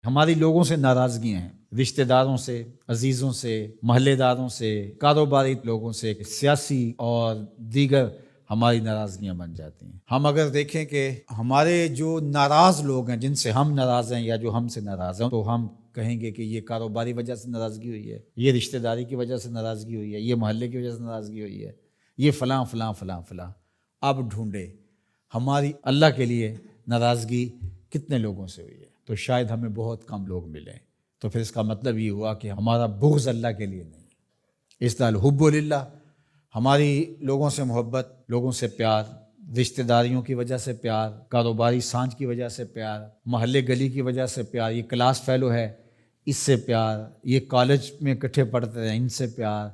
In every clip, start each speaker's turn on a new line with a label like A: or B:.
A: ہماری لوگوں سے ناراضگیاں ہیں، رشتہ داروں سے، عزیزوں سے، محلے داروں سے، کاروباری لوگوں سے، سیاسی اور دیگر ہماری ناراضگیاں بن جاتی ہیں۔ ہم اگر دیکھیں کہ ہمارے جو ناراض لوگ ہیں، جن سے ہم ناراض ہیں یا جو ہم سے ناراض ہیں، تو ہم کہیں گے کہ یہ کاروباری وجہ سے ناراضگی ہوئی ہے، یہ رشتہ داری کی وجہ سے ناراضگی ہوئی ہے، یہ محلے کی وجہ سے ناراضگی ہوئی ہے، یہ فلاں فلاں فلاں فلاں۔ اب ڈھونڈے ہماری اللہ کے لیے ناراضگی کتنے لوگوں سے ہوئی ہے، تو شاید ہمیں بہت کم لوگ ملیں۔ تو پھر اس کا مطلب یہ ہوا کہ ہمارا بغض اللہ کے لیے نہیں، اس طرح الحب للہ، ہماری لوگوں سے محبت، لوگوں سے پیار، رشتہ داریوں کی وجہ سے پیار، کاروباری سانج کی وجہ سے پیار، محلے گلی کی وجہ سے پیار، یہ کلاس فیلو ہے اس سے پیار، یہ کالج میں اکٹھے پڑھتے ہیں ان سے پیار،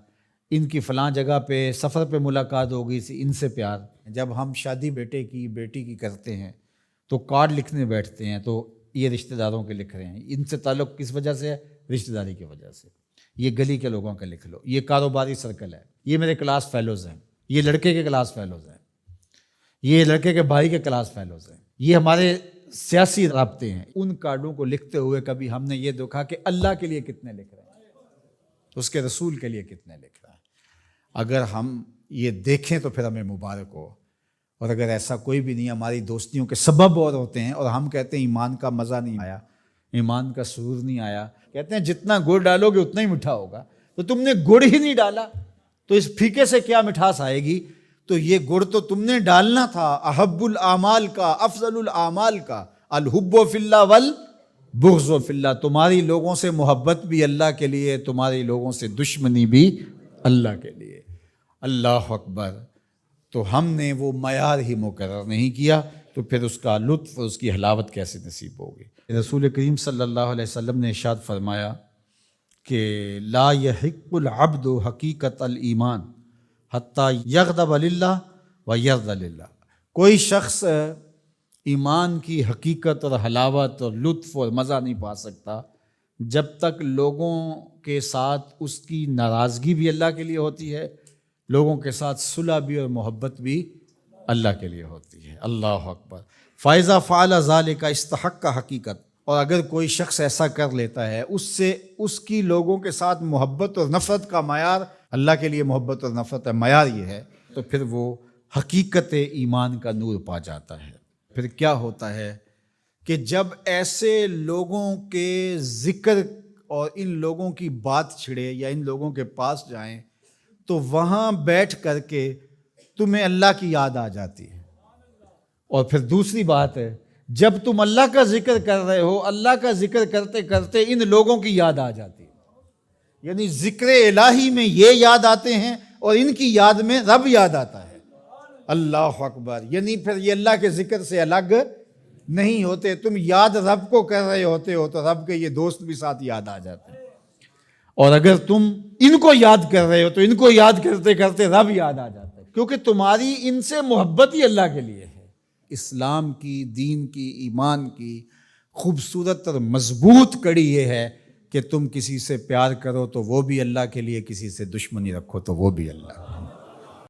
A: ان کی فلاں جگہ پہ سفر پہ ملاقات ہوگی ان سے پیار۔ جب ہم شادی بیٹے کی بیٹی کی کرتے ہیں تو کارڈ لکھنے بیٹھتے ہیں تو یہ رشتہ داروں کے لکھ رہے ہیں، ان سے تعلق کس وجہ سے ہے؟ رشتہ داری کی وجہ سے۔ یہ گلی کے لوگوں کا لکھ لو، یہ کاروباری سرکل ہے، یہ میرے کلاس فیلوز ہیں، یہ لڑکے کے کلاس فیلوز ہیں، یہ لڑکے کے بھائی کے کلاس فیلوز ہیں، یہ ہمارے سیاسی رابطے ہیں۔ ان کارڈوں کو لکھتے ہوئے کبھی ہم نے یہ دیکھا کہ اللہ کے لیے کتنے لکھ رہے ہیں، اس کے رسول کے لیے کتنے لکھ رہے ہیں؟ اگر ہم یہ دیکھیں تو پھر ہمیں مبارک ہو، اور اگر ایسا کوئی بھی نہیں، ہماری دوستیوں کے سبب اور ہوتے ہیں، اور ہم کہتے ہیں ایمان کا مزہ نہیں آیا، ایمان کا سرور نہیں آیا، کہتے ہیں جتنا گڑ ڈالو گے اتنا ہی میٹھا ہوگا، تو تم نے گڑ ہی نہیں ڈالا تو اس پھیکے سے کیا مٹھاس آئے گی؟ تو یہ گڑ تو تم نے ڈالنا تھا۔ احب الاعمال کا، افضل الاعمال کا، الحب فی اللہ والبغض فی اللہ، تمہاری لوگوں سے محبت بھی اللہ کے لیے، تمہاری لوگوں سے دشمنی بھی اللہ کے لیے۔ اللہ اکبر۔ تو ہم نے وہ معیار ہی مقرر نہیں کیا، تو پھر اس کا لطف اور اس کی حلاوت کیسے نصیب ہوگی؟ رسول کریم صلی اللہ علیہ وسلم نے ارشاد فرمایا کہ لا یحق العبد حقیقت الایمان حتی یغضب للہ و یرضى للہ، کوئی شخص ایمان کی حقیقت اور حلاوت اور لطف اور مزہ نہیں پا سکتا جب تک لوگوں کے ساتھ اس کی ناراضگی بھی اللہ کے لیے ہوتی ہے، لوگوں کے ساتھ صلح بھی اور محبت بھی اللہ کے لیے ہوتی ہے۔ اللہ اکبر۔ فَإِذَا فَعَلَ ذَلِكَ اسْتَحَقَّ حقیقت، اور اگر کوئی شخص ایسا کر لیتا ہے، اس سے اس کی لوگوں کے ساتھ محبت اور نفرت کا معیار، اللہ کے لیے محبت اور نفرت ہے، معیار یہ ہے، تو پھر وہ حقیقت ایمان کا نور پا جاتا ہے۔ پھر کیا ہوتا ہے کہ جب ایسے لوگوں کے ذکر اور ان لوگوں کی بات چھڑے یا ان لوگوں کے پاس جائیں تو وہاں بیٹھ کر کے تمہیں اللہ کی یاد آ جاتی ہے۔ اور پھر دوسری بات ہے، جب تم اللہ کا ذکر کر رہے ہو، اللہ کا ذکر کرتے کرتے ان لوگوں کی یاد آ جاتی ہے، یعنی ذکر الہی میں یہ یاد آتے ہیں اور ان کی یاد میں رب یاد آتا ہے۔ اللہ اکبر۔ یعنی پھر یہ اللہ کے ذکر سے الگ نہیں ہوتے، تم یاد رب کو کر رہے ہوتے ہو تو رب کے یہ دوست بھی ساتھ یاد آ جاتے ہیں، اور اگر تم ان کو یاد کر رہے ہو تو ان کو یاد کرتے کرتے رب یاد آ جاتا ہے، کیونکہ تمہاری ان سے محبت ہی اللہ کے لیے ہے۔ اسلام کی، دین کی، ایمان کی خوبصورت اور مضبوط کڑی یہ ہے کہ تم کسی سے پیار کرو تو وہ بھی اللہ کے لیے، کسی سے دشمنی رکھو تو وہ بھی اللہ۔